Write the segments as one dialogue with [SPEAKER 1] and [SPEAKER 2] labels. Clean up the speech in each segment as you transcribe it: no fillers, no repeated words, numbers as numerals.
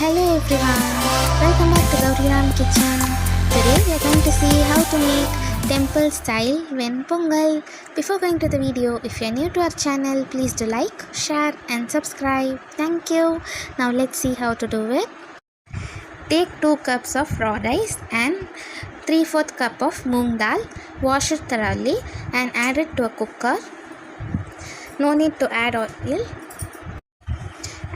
[SPEAKER 1] Hello everyone, welcome back to Gowri kitchen. Today we are going to see how to make temple style Ven Pongal. Before going to the video, if you are new to our channel, please do like, share and subscribe. Thank you. Now let's see how to do it. Take 2 cups of raw rice and 3/4 cup of moong dal. Wash it thoroughly and add it to a cooker. No need to add oil.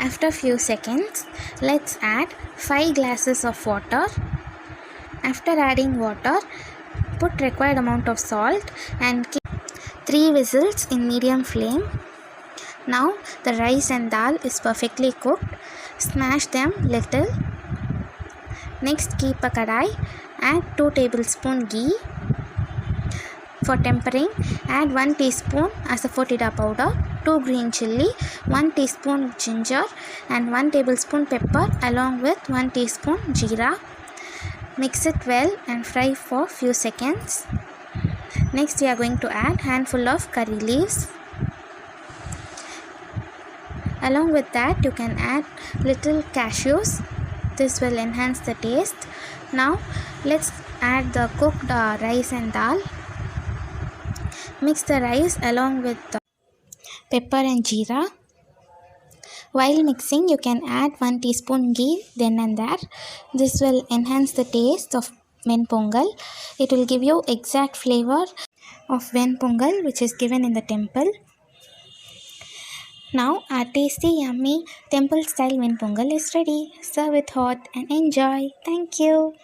[SPEAKER 1] After few seconds, let's add 5 glasses of water. After adding water, put required amount of salt and keep 3 whistles in medium flame. Now the rice and dal is perfectly cooked. Smash them little. Next, keep a kadai. Add 2 tablespoon ghee. For tempering, add 1 teaspoon asafoetida powder, 2 green chilli, 1 teaspoon ginger and 1 tablespoon pepper along with 1 teaspoon jeera. Mix it well and fry for few seconds. Next, we are going to add handful of curry leaves. Along with that, you can add little cashews. This will enhance the taste. Now let's add the cooked rice and dal. Mix the rice along with the pepper and jeera. While mixing, you can add 1 teaspoon ghee then and there. This will enhance the taste of Ven Pongal. It will give you exact flavor of Ven Pongal which is given in the temple. Now our tasty yummy temple style Ven Pongal is ready. Serve it hot and enjoy. Thank you.